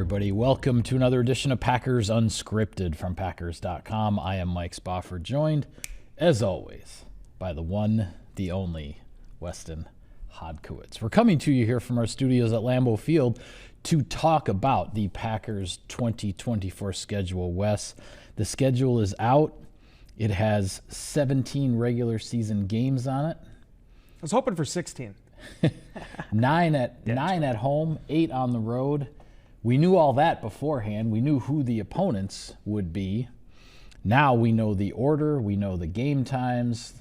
everybody. Welcome to another edition of Packers Unscripted from Packers.com. I am Mike Spofford, joined, as always, by the one, the only, Weston Hodkiewicz. We're coming to you here from our studios at Lambeau Field to talk about the Packers 2024 schedule. Wes, the schedule is out. It has 17 regular season games on it. I was hoping for 16. nine at home, 8 on the road. We knew all that beforehand. We knew who the opponents would be. Now we know the order. We know the game times.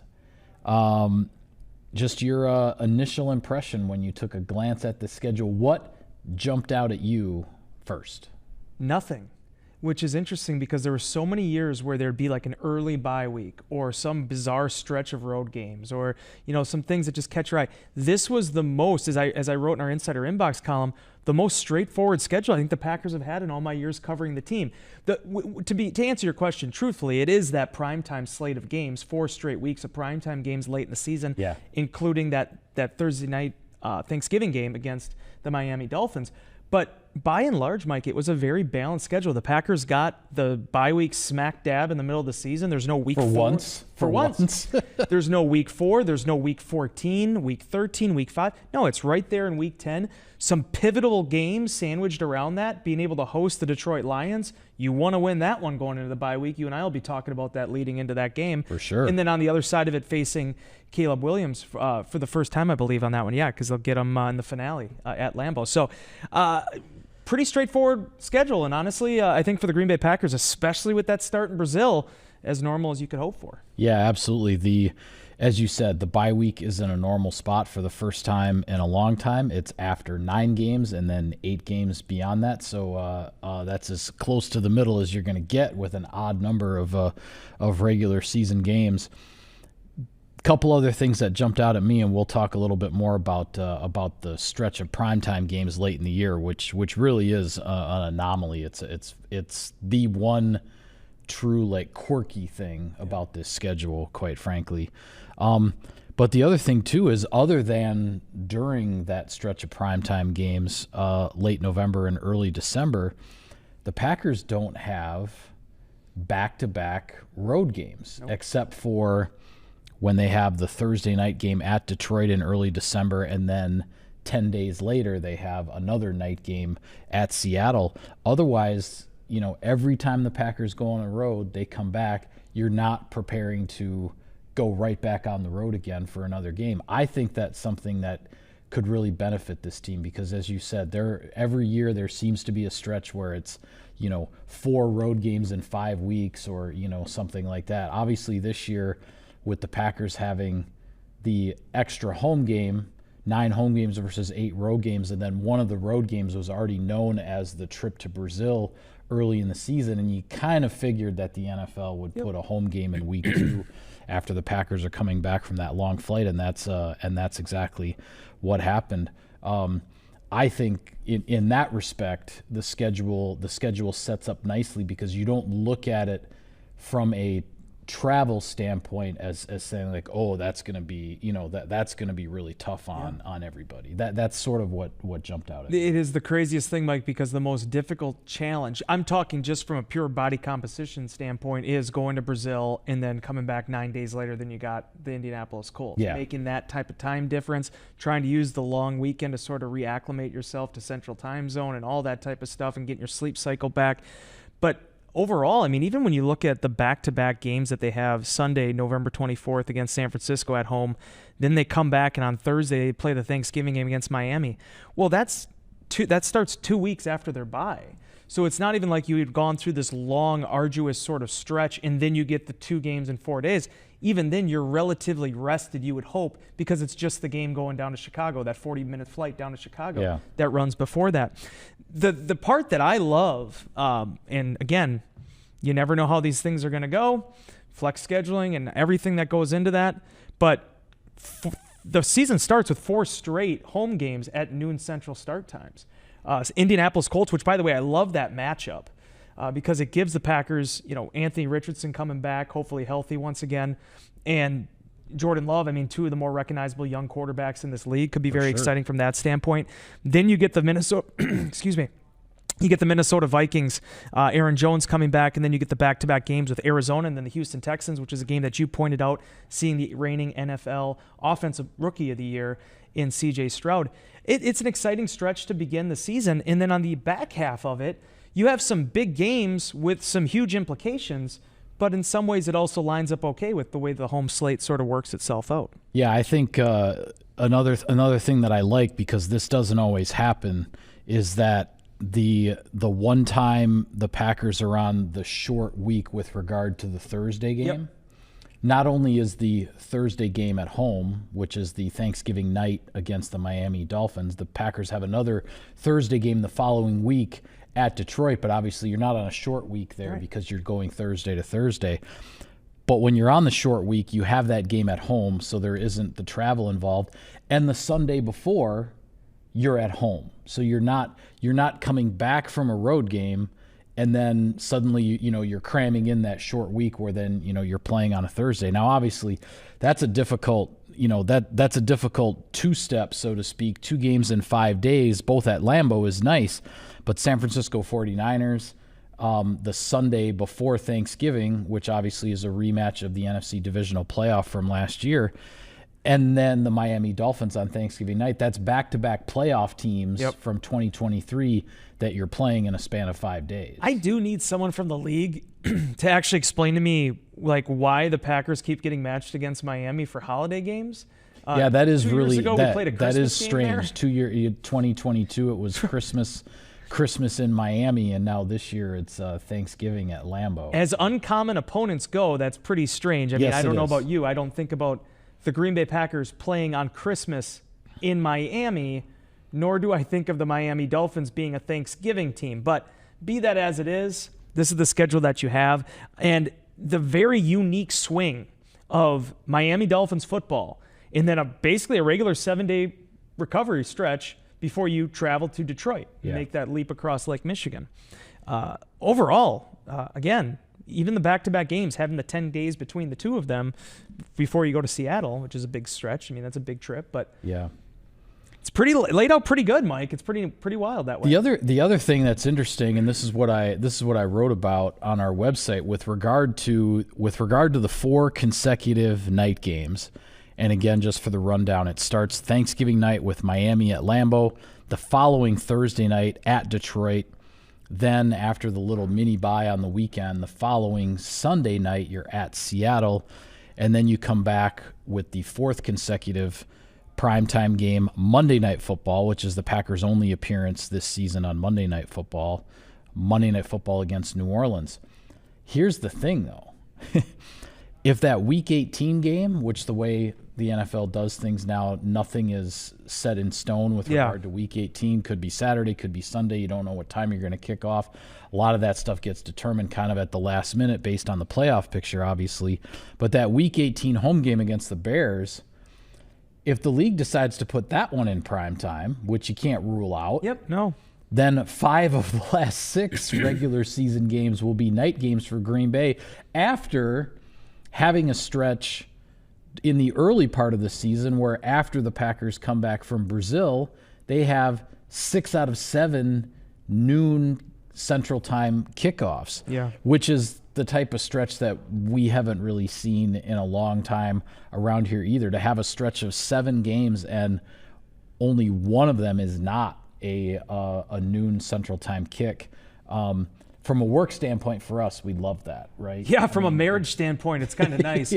Just your initial impression when you took a glance at the schedule. What jumped out at you first? Nothing, which is interesting because there were so many years where there'd be like an early bye week or some bizarre stretch of road games or, some things that just catch your eye. This was the most, as I wrote in our Insider Inbox column, the most straightforward schedule I think the Packers have had in all my years covering the team. To answer your question, truthfully, it is that primetime slate of games, 4 straight weeks of primetime games late in the season, including that Thursday night Thanksgiving game against the Miami Dolphins. But by and large, Mike, it was a very balanced schedule. The Packers got the bye week smack dab in the middle of the season. There's no week 4. For once. There's no week 4. There's no week 14, week 13, week 5. No, it's right there in week 10. Some pivotal games sandwiched around that, being able to host the Detroit Lions. You want to win that one going into the bye week. You and I will be talking about that leading into that game. For sure. And then on the other side of it, facing Caleb Williams for the first time, I believe, on that one. Yeah, because they'll get him in the finale at Lambeau. So, pretty straightforward schedule, and honestly, I think for the Green Bay Packers, especially with that start in Brazil, as normal as you could hope for. Yeah, absolutely. As you said, the bye week is in a normal spot for the first time in a long time. It's after 9 games and then 8 games beyond that, so that's as close to the middle as you're going to get with an odd number of regular season games. Couple other things that jumped out at me, and we'll talk a little bit more about the stretch of primetime games late in the year, which really is an anomaly. It's the one true quirky thing about this schedule, quite frankly. But the other thing too is, other than during that stretch of primetime games, late November and early December, the Packers don't have back-to-back road games. Nope. Except for when they have the Thursday night game at Detroit in early December, and then 10 days later they have another night game at Seattle. Otherwise, every time the Packers go on a road, they come back, you're not preparing to go right back on the road again for another game. I think that's something that could really benefit this team because, as you said, every year there seems to be a stretch where it's 4 road games in 5 weeks or something like that. Obviously this year, with the Packers having the extra home game, 9 home games versus 8 road games, and then one of the road games was already known as the trip to Brazil early in the season, and you kind of figured that the NFL would put a home game in week 2 after the Packers are coming back from that long flight, and that's exactly what happened. I think in that respect, the schedule sets up nicely because you don't look at it from a travel standpoint as saying that's going to be that's going to be really tough on everybody. That's sort of what jumped out at me. It is the craziest thing, Mike, because the most difficult challenge, I'm talking just from a pure body composition standpoint, is going to Brazil and then coming back 9 days later than you got the Indianapolis Colts. Making that type of time difference, trying to use the long weekend to sort of reacclimate yourself to Central Time Zone and all that type of stuff and getting your sleep cycle back. But overall, I mean, even when you look at the back-to-back games that they have, Sunday, November 24th against San Francisco at home, then they come back and on Thursday they play the Thanksgiving game against Miami. Well, that starts 2 weeks after their bye. So it's not even like you had gone through this long, arduous sort of stretch and then you get the 2 games in 4 days. Even then, you're relatively rested, you would hope, because it's just the game going down to Chicago, that 40-minute flight down to Chicago that runs before that. The part that I love, and again, you never know how these things are going to go, flex scheduling and everything that goes into that, but the season starts with 4 straight home games at noon Central start times. Indianapolis Colts, which, by the way, I love that matchup. Because it gives the Packers, Anthony Richardson coming back, hopefully healthy once again, and Jordan Love, 2 of the more recognizable young quarterbacks in this league, could be very exciting from that standpoint. Then you get the Minnesota You get the Minnesota Vikings, Aaron Jones coming back, and then you get the back-to-back games with Arizona and then the Houston Texans, which is a game that you pointed out, seeing the reigning NFL Offensive Rookie of the Year in C.J. Stroud. It's an exciting stretch to begin the season, and then on the back half of it, you have some big games with some huge implications, but in some ways it also lines up okay with the way the home slate sort of works itself out. Yeah, I think another thing that I like, because this doesn't always happen, is that the one time the Packers are on the short week with regard to the Thursday game, yep. Not only is the Thursday game at home, which is the Thanksgiving night against the Miami Dolphins, the Packers have another Thursday game the following week at Detroit, but obviously you're not on a short week there, right, because you're going Thursday to Thursday. But when you're on the short week, you have that game at home, so there isn't the travel involved. And the Sunday before, you're at home. So you're not coming back from a road game and then suddenly you're cramming in that short week where then you're playing on a Thursday. Now obviously that's a difficult that's a difficult two-step, so to speak. 2 games in 5 days, both at Lambeau, is nice. But San Francisco 49ers, the Sunday before Thanksgiving, which obviously is a rematch of the NFC divisional playoff from last year, and then the Miami Dolphins on Thanksgiving night. That's back-to-back playoff teams, yep, from 2023 that you're playing in a span of 5 days. I do need someone from the league to actually explain to me why the Packers keep getting matched against Miami for holiday games. Yeah, that is 2 really years ago, we played a Christmas that is strange. Game there. 2022 it was Christmas in Miami, and now this year it's Thanksgiving at Lambeau. As uncommon opponents go, that's pretty strange. I mean, I don't know about you. I don't think about the Green Bay Packers playing on Christmas in Miami, nor do I think of the Miami Dolphins being a Thanksgiving team. But be that as it is, this is the schedule that you have. And the very unique swing of Miami Dolphins football, and then basically a regular 7-day recovery stretch before you travel to Detroit and make that leap across Lake Michigan. Overall, again, even the back-to-back games, having the 10 days between the two of them before you go to Seattle, which is a big stretch. I mean, that's a big trip, but yeah, it's pretty laid out pretty good, Mike. It's pretty wild that way. The other thing that's interesting, and this is what I wrote about on our website with regard to the 4 consecutive night games. And again, just for the rundown, it starts Thanksgiving night with Miami at Lambeau, the following Thursday night at Detroit. Then after the little mini bye on the weekend, the following Sunday night, you're at Seattle. And then you come back with the 4th consecutive primetime game, Monday Night Football, which is the Packers' only appearance this season on Monday Night Football against New Orleans. Here's the thing, though. If that Week 18 game, which the way the NFL does things now, nothing is set in stone with regard to Week 18. Could be Saturday, could be Sunday. You don't know what time you're going to kick off. A lot of that stuff gets determined kind of at the last minute based on the playoff picture, obviously. But that Week 18 home game against the Bears, if the league decides to put that one in prime time, which you can't rule out, then 5 of the last 6 regular season games will be night games for Green Bay after having a stretch in the early part of the season where after the Packers come back from Brazil, they have 6 out of 7 noon Central Time kickoffs, which is the type of stretch that we haven't really seen in a long time around here either. To have a stretch of 7 games and only one of them is not a noon Central Time kick. From a work standpoint for us, we love that, right? Yeah, from a marriage standpoint, it's kind of nice.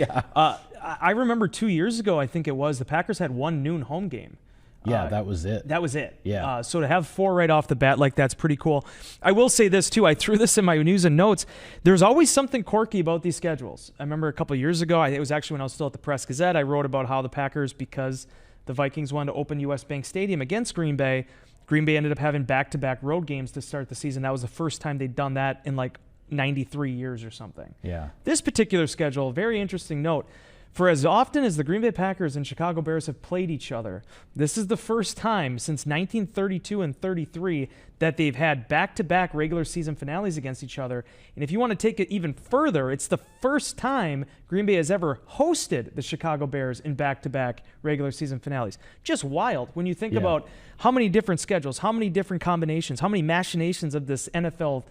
I remember 2 years ago, I think it was, the Packers had 1 noon home game. Yeah, that was it. That was it. Yeah. So to have 4 right off the bat, that's pretty cool. I will say this, too. I threw this in my news and notes. There's always something quirky about these schedules. I remember a couple of years ago, it was actually when I was still at the Press-Gazette, I wrote about how the Packers, because the Vikings wanted to open U.S. Bank Stadium against Green Bay ended up having back-to-back road games to start the season. That was the first time they'd done that in 93 years or something. Yeah. This particular schedule, very interesting note. For as often as the Green Bay Packers and Chicago Bears have played each other, this is the first time since 1932 and 33 that they've had back-to-back regular season finales against each other. And if you want to take it even further, it's the first time Green Bay has ever hosted the Chicago Bears in back-to-back regular season finales. Just wild when you think about how many different schedules, how many different combinations, how many machinations of this NFL,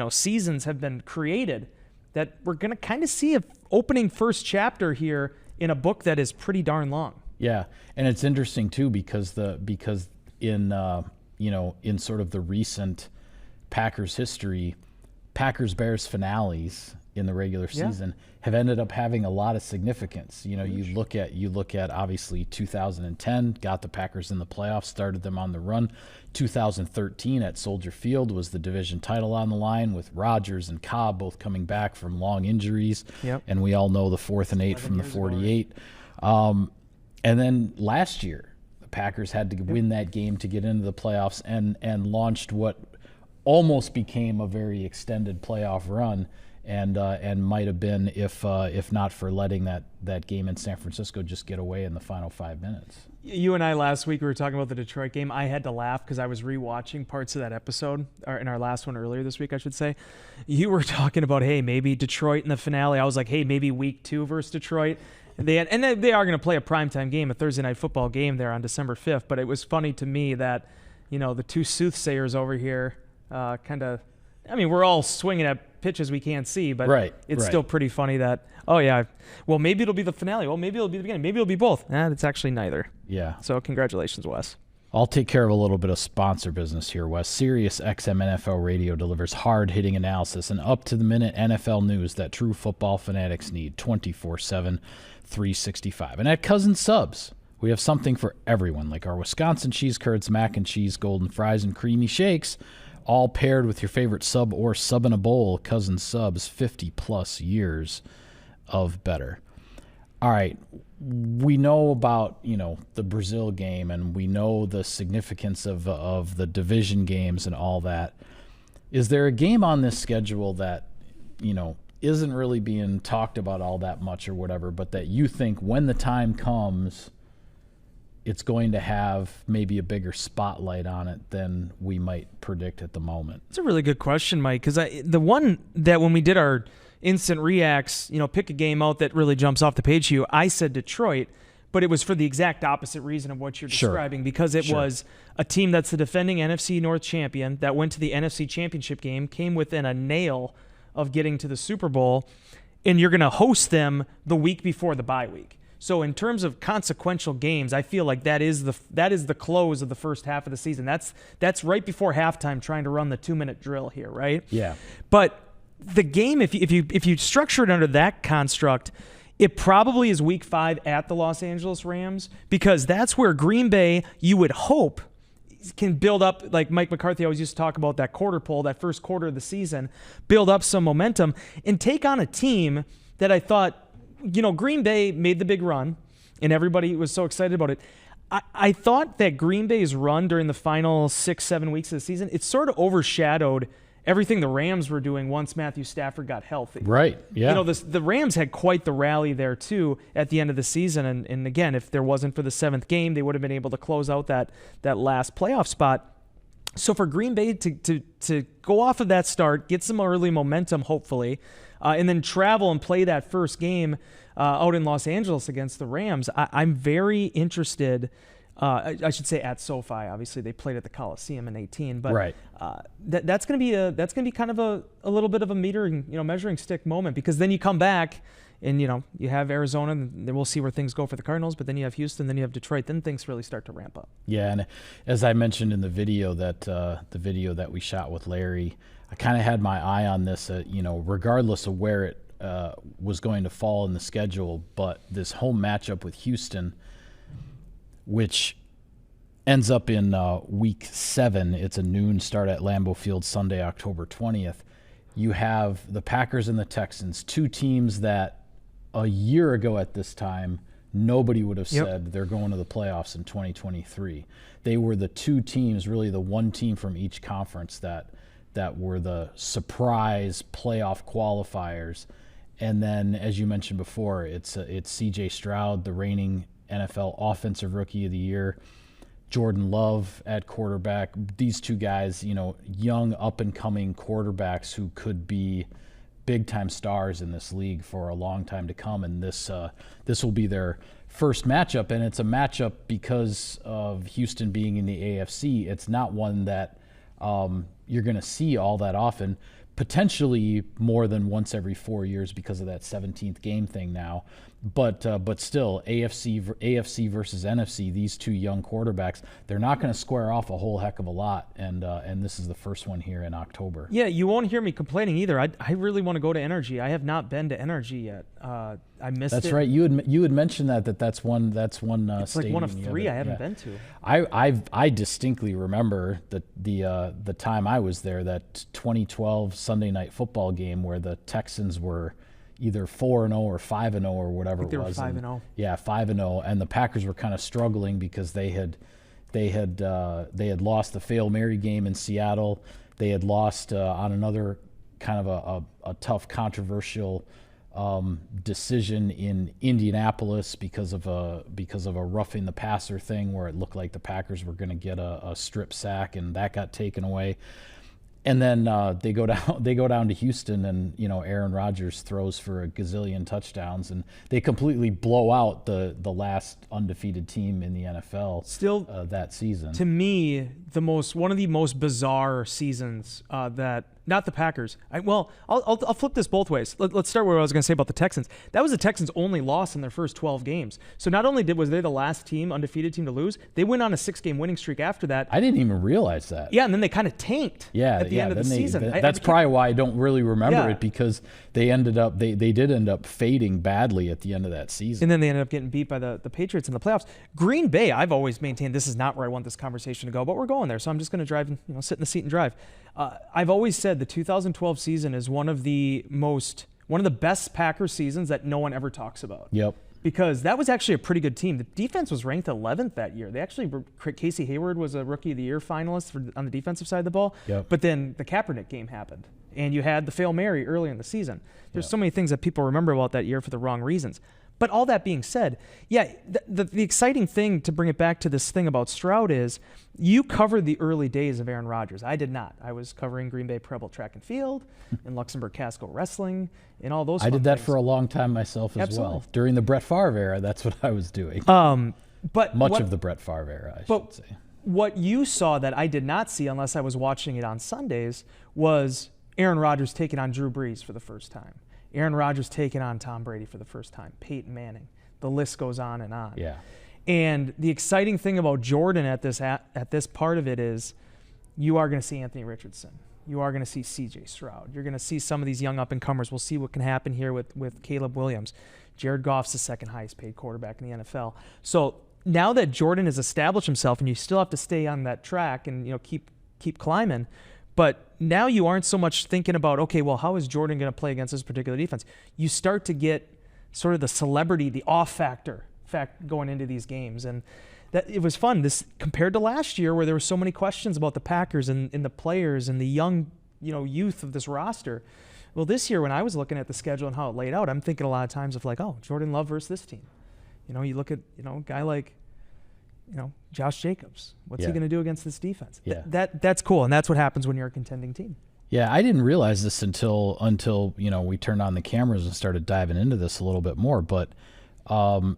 seasons have been created, that we're going to kind of see an opening first chapter here in a book that is pretty darn long. Yeah, and it's interesting too because in in sort of the recent Packers history, Packers-Bears finales in the regular season have ended up having a lot of significance. You look at obviously 2010 got the Packers in the playoffs, started them on the run. 2013 at Soldier Field was the division title on the line with Rodgers and Cobb both coming back from long injuries. Yep. And we all know the 4th and 8 from the 48. And then last year, the Packers had to win that game to get into the playoffs and launched what almost became a very extended playoff run. And might have been if not for letting that game in San Francisco just get away in the final 5 minutes. You and I last week we were talking about the Detroit game. I had to laugh because I was rewatching parts of that episode, or in our last one earlier this week, I should say. You were talking about, hey, maybe Detroit in the finale. I was like, hey, maybe week 2 versus Detroit. And they are going to play a primetime game, a Thursday night football game there on December 5th. But it was funny to me that, the two soothsayers over here we're all swinging at pitches we can't see, but it's still pretty funny that, well, maybe it'll be the finale. Well, maybe it'll be the beginning. Maybe it'll be both. It's actually neither. Yeah. So congratulations, Wes. I'll take care of a little bit of sponsor business here, Wes. Sirius XM NFL Radio delivers hard-hitting analysis and up-to-the-minute NFL news that true football fanatics need 24/7, 365. And at Cousin Subs, we have something for everyone, like our Wisconsin cheese curds, mac and cheese, golden fries, and creamy shakes, all paired with your favorite sub or sub in a bowl. Cousin Subs, 50-plus years of better. All right, we know about, the Brazil game, and we know the significance of the division games and all that. Is there a game on this schedule that, isn't really being talked about all that much or whatever, but that you think when the time comes, it's going to have maybe a bigger spotlight on it than we might predict at the moment? It's a really good question, Mike, because the one that when we did our instant reacts, pick a game out that really jumps off the page to you, I said Detroit, but it was for the exact opposite reason of what you're describing, because it was a team that's the defending NFC North champion that went to the NFC Championship game, came within a nail of getting to the Super Bowl, and you're going to host them the week before the bye week. So in terms of consequential games, I feel like that is the close of the first half of the season. That's right before halftime, trying to run the 2-minute drill here, right? Yeah. But the game, if you structure it under that construct, it probably is week 5 at the Los Angeles Rams, because that's where Green Bay, you would hope, can build up, like Mike McCarthy always used to talk about, that quarter pole, that first quarter of the season, build up some momentum and take on a team that I thought, Green Bay made the big run, and everybody was so excited about it. I thought that Green Bay's run during the final 6-7 weeks of the season, it sort of overshadowed everything the Rams were doing once Matthew Stafford got healthy. Right, yeah. The Rams had quite the rally there, too, at the end of the season. And again, if there wasn't for the 7th game, they would have been able to close out that last playoff spot. So for Green Bay to go off of that start, get some early momentum, hopefully, and then travel and play that first game out in Los Angeles against the Rams, I'm very interested. I should say at SoFi. Obviously, they played at the Coliseum in 2018, but that's going to be kind of a little bit of a measuring stick moment, because then you come back and you have Arizona, and then we'll see where things go for the Cardinals. But then you have Houston, then you have Detroit. Then things really start to ramp up. Yeah, and as I mentioned in the video that we shot with Larry, I kind of had my eye on this. Regardless of where it was going to fall in the schedule, but this home matchup with Houston, which ends up in week 7. It's a noon start at Lambeau Field Sunday, October 20th. You have the Packers and the Texans, two teams that a year ago at this time, nobody would have said they're going to the playoffs in 2023. They were the two teams, really the one team from each conference that were the surprise playoff qualifiers. And then, as you mentioned before, it's C.J. Stroud, the reigning NFL Offensive Rookie of the Year, Jordan Love at quarterback. These two guys, young up-and-coming quarterbacks who could be big-time stars in this league for a long time to come. And this will be their first matchup, and it's a matchup because of Houston being in the AFC. It's not one that you're going to see all that often, potentially more than once every 4 years because of that 17th game thing now. But still, AFC versus NFC, these two young quarterbacks, they're not going to square off a whole heck of a lot, and this is the first one here in October. Yeah, you won't hear me complaining either. I really want to go to Energy. I have not been to Energy yet. I missed it. That's right. You had mentioned that's one. It's like one of three I haven't been to. I distinctly remember the time I was there, that 2012 Sunday Night Football game where the Texans were either 4-0 or 5-0 or whatever it was. They were 5-0. Yeah, 5-0, and the Packers were kind of struggling because they had lost the Hail Mary game in Seattle. They had lost on another kind of a tough, controversial decision in Indianapolis because of a roughing the passer thing where it looked like the Packers were going to get a strip sack, and that got taken away. And then they go down to Houston, and Aaron Rodgers throws for a gazillion touchdowns, and they completely blow out the last undefeated team in the NFL. Still, that season, to me, one of the most bizarre seasons that. Not the Packers. I'll flip this both ways. Let's start where I was going to say about the Texans. That was the Texans' only loss in their first 12 games. So not only was they the last undefeated team to lose, they went on a 6-game winning streak after that. I didn't even realize that. Yeah, and then they kind of tanked at the end of the season. That's probably why I don't really remember it, because they did end up fading badly at the end of that season. And then they ended up getting beat by the Patriots in the playoffs. Green Bay, I've always maintained this is not where I want this conversation to go, but we're going there. So I'm just going to drive and sit in the seat and drive. I've always said the 2012 season is one of the best Packers seasons that no one ever talks about. Yep. Because that was actually a pretty good team. The defense was ranked 11th that year. Casey Hayward was a Rookie of the Year finalist on the defensive side of the ball. Yep. But then the Kaepernick game happened, and you had the Hail Mary early in the season. There's so many things that people remember about that year for the wrong reasons. But all that being said, the exciting thing, to bring it back to this thing about Stroud, is you covered the early days of Aaron Rodgers. I did not. I was covering Green Bay Preble track and field and Luxembourg Casco wrestling and all those. I did that things for a long time myself as well. During the Brett Favre era, that's what I was doing. But much of the Brett Favre era, I should say. What you saw that I did not see unless I was watching it on Sundays was Aaron Rodgers taking on Drew Brees for the first time. Aaron Rodgers taking on Tom Brady for the first time, Peyton Manning. The list goes on and on. Yeah. And the exciting thing about Jordan at this part of it is you are going to see Anthony Richardson. You are going to see C.J. Stroud. You're going to see some of these young up-and-comers. We'll see what can happen here with Caleb Williams. Jared Goff's the second highest paid quarterback in the NFL. So now that Jordan has established himself, and you still have to stay on that track and keep climbing, but now you aren't so much thinking about, okay, well, how is Jordan going to play against this particular defense? You start to get sort of the celebrity, the awe factor going into these games. And that it was fun. This compared to last year where there were so many questions about the Packers and the players and the young, youth of this roster. Well, this year when I was looking at the schedule and how it laid out, I'm thinking a lot of times of Jordan Love versus this team. You look at, a guy like, Josh Jacobs. What's he going to do against this defense? Yeah. That's cool, and that's what happens when you're a contending team. Yeah, I didn't realize this until we turned on the cameras and started diving into this a little bit more. But the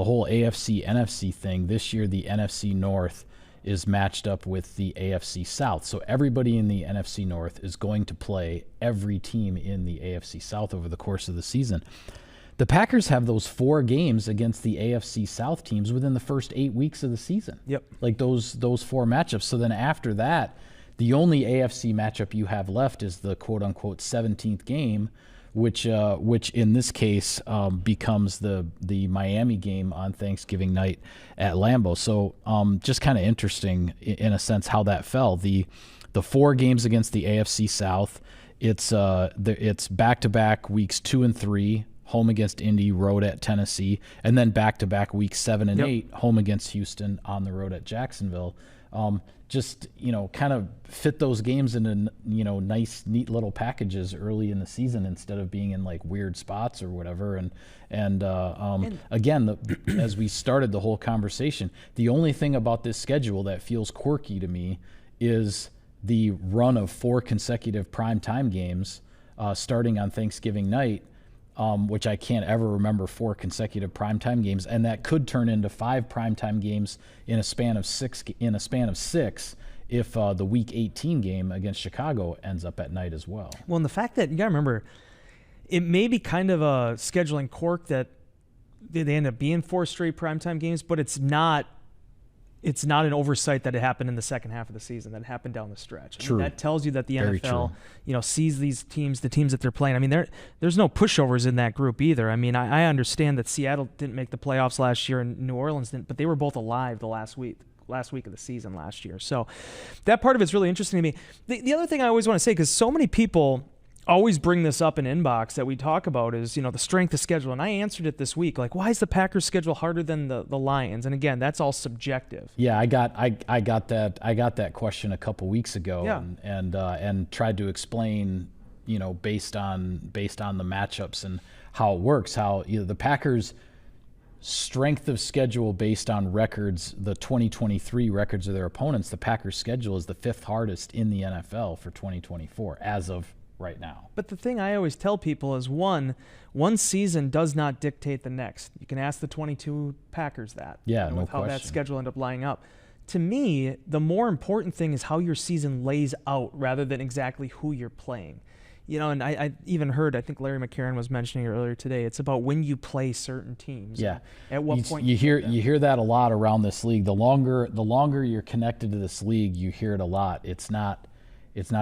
whole AFC NFC thing this year, the NFC North is matched up with the AFC South. So everybody in the NFC North is going to play every team in the AFC South over the course of the season. The Packers have those 4 games against the AFC South teams within the first 8 weeks of the season. Yep. Like those 4 matchups. So then after that, the only AFC matchup you have left is the quote-unquote 17th game, which in this case becomes the Miami game on Thanksgiving night at Lambeau. So just kind of interesting in a sense how that fell. The 4 games against the AFC South, it's back-to-back weeks 2 and 3. Home against Indy, road at Tennessee, and then back-to-back weeks 7 and 8, home against Houston, on the road at Jacksonville. just, kind of fit those games into, nice, neat little packages early in the season instead of being in like weird spots or whatever. And again, as we started the whole conversation, the only thing about this schedule that feels quirky to me is the run of 4 consecutive primetime games starting on Thanksgiving night, which I can't ever remember 4 consecutive primetime games, and that could turn into 5 primetime games in a span of 6. If the Week 18 game against Chicago ends up at night as well. Well, and the fact that you got to remember, it may be kind of a scheduling quirk that they end up being 4 straight primetime games, but it's not. It's not an oversight that it happened in the second half of the season, that it happened down the stretch. True. That tells you that the Very NFL, true. Sees these teams, the teams that they're playing. I mean, there's no pushovers in that group either. I mean, I understand that Seattle didn't make the playoffs last year and New Orleans didn't, but they were both alive the last week of the season last year. So that part of it's really interesting to me. The other thing I always want to say, because so many people always bring this up in inbox that we talk about is, the strength of schedule. And I answered it this week. Like, why is the Packers schedule harder than the Lions? And again, that's all subjective. Yeah, I got that question a couple weeks ago, Yeah. and tried to explain, based on the matchups and how it works, how the Packers' strength of schedule based on records, the 2023 records of their opponents, the Packers' schedule is the 5th hardest in the NFL for 2024 as of right now. But the thing I always tell people is one season does not dictate the next. You can ask the 22 Packers that. Yeah, no with how question. that schedule ended up lining up. To me, the more important thing is how your season lays out rather than exactly who you're playing. And I even heard, I think Larry McCarron was mentioning earlier today, it's about when you play certain teams. Yeah. At what point you hear that a lot around this league. The longer you're connected to this league, you hear it a lot. It's not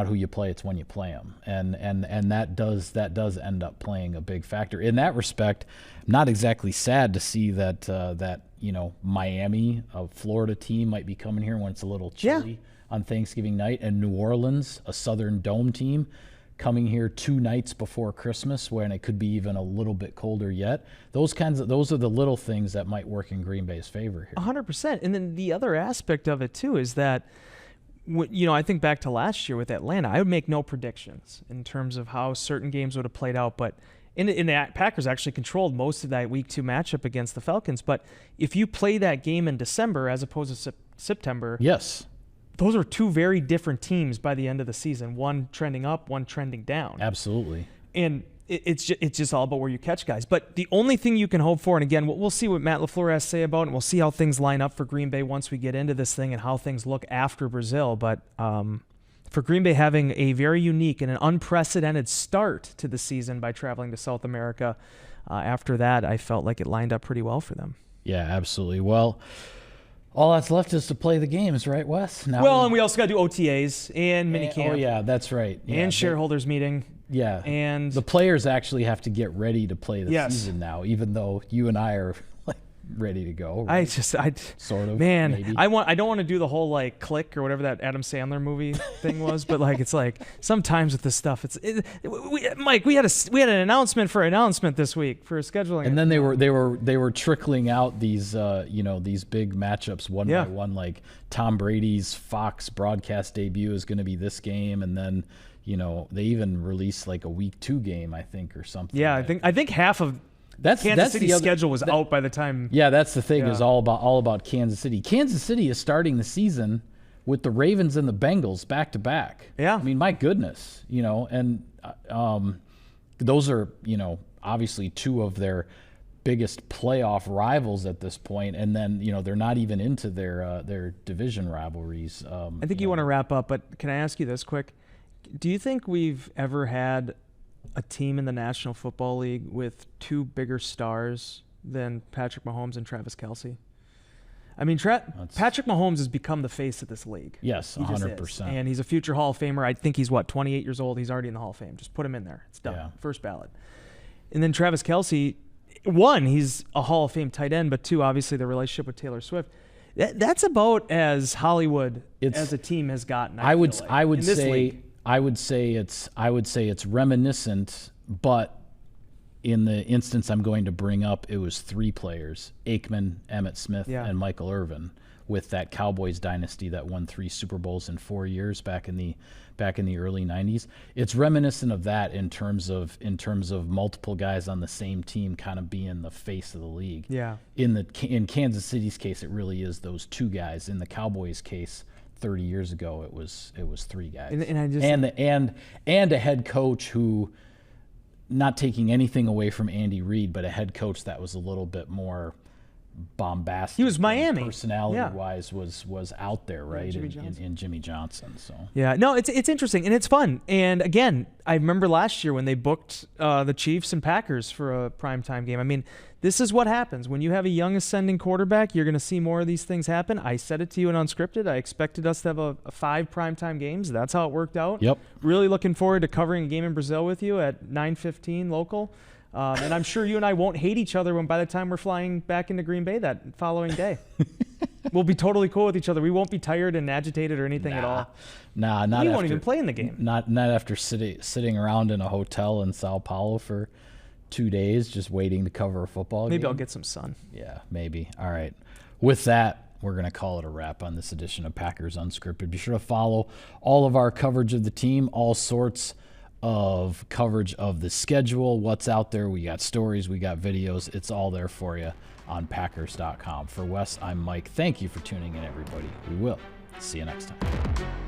who you play, it's when you play them. And that does end up playing a big factor. In that respect, I'm not exactly sad to see that Miami, a Florida team, might be coming here when it's a little chilly on Thanksgiving night, and New Orleans, a Southern Dome team, coming here 2 nights before Christmas when it could be even a little bit colder yet. Those are the little things that might work in Green Bay's favor here. 100%. And then the other aspect of it too is that I think back to last year with Atlanta, I would make no predictions in terms of how certain games would have played out, but the Packers actually controlled most of that Week 2 matchup against the Falcons. But if you play that game in December as opposed to September, yes, those are 2 very different teams by the end of the season, one trending up, one trending down. Absolutely. And it's just all about where you catch guys. But the only thing you can hope for, and again, we'll see what Matt LaFleur has to say about it, and we'll see how things line up for Green Bay once we get into this thing and how things look after Brazil. But for Green Bay having a very unique and an unprecedented start to the season by traveling to South America, after that, I felt like it lined up pretty well for them. Yeah, absolutely. Well, all that's left is to play the games, right, Wes? And we also got to do OTAs and minicamp. Oh, yeah, that's right. Yeah, and shareholders meeting. Yeah. And the players actually have to get ready to play the Yes. season now, even though you and I are ready to go. Right? Sort of. Man, maybe. I don't want to do the whole Click or whatever that Adam Sandler movie thing was, but it's sometimes with this stuff, Mike, we had an announcement this week for scheduling, and then they were trickling out these these big matchups one by one, like Tom Brady's Fox broadcast debut is going to be this game, and then they even released a Week 2 game, I think, or something. Yeah, I think half of Kansas City's schedule was out by the time. Yeah, that's the thing. Is all about Kansas City. Kansas City is starting the season with the Ravens and the Bengals back to back. Yeah, I mean, my goodness, and those are obviously 2 of their biggest playoff rivals at this point, and then they're not even into their division rivalries. I think you want to wrap up, but can I ask you this quick? Do you think we've ever had a team in the National Football League with 2 bigger stars than Patrick Mahomes and Travis Kelce? I mean, Patrick Mahomes has become the face of this league. Yes, 100%. And he's a future Hall of Famer. I think he's 28 years old. He's already in the Hall of Fame. Just put him in there. It's done. Yeah. First ballot. And then Travis Kelce, 1, he's a Hall of Fame tight end, but 2, obviously the relationship with Taylor Swift. That's about as Hollywood as a team has gotten. I would say it's reminiscent, but in the instance I'm going to bring up, it was 3 players: Aikman, Emmitt Smith, and Michael Irvin, with that Cowboys dynasty that won 3 Super Bowls in 4 years back in the early 90s. It's reminiscent of that in terms of multiple guys on the same team kind of being the face of the league. Yeah. In Kansas City's case, it really is those 2 guys. In the Cowboys' case, 30 years ago, it was 3 guys. And a head coach who, not taking anything away from Andy Reid, but a head coach that was a little bit more bombastic. He was Miami. Personality-wise, was out there, right? In Jimmy Johnson. So yeah, no, it's interesting and it's fun. And again, I remember last year when they booked the Chiefs and Packers for a primetime game. I mean, this is what happens when you have a young ascending quarterback. You're going to see more of these things happen. I said it to you in Unscripted. I expected us to have a 5 primetime games. That's how it worked out. Yep. Really looking forward to covering a game in Brazil with you at 9:15 local. And I'm sure you and I won't hate each other when by the time we're flying back into Green Bay that following day. We'll be totally cool with each other. We won't be tired and agitated or anything at all. Not we after, won't even play in the game. Not after sitting around in a hotel in Sao Paulo for 2 days just waiting to cover a football game. Maybe I'll get some sun. Yeah, maybe. All right. With that, we're going to call it a wrap on this edition of Packers Unscripted. Be sure to follow all of our coverage of the team, all sorts of coverage of the schedule, what's out there. We got stories, we got videos. It's all there for you on Packers.com. For Wes, I'm Mike. Thank you for tuning in, everybody. We will see you next time.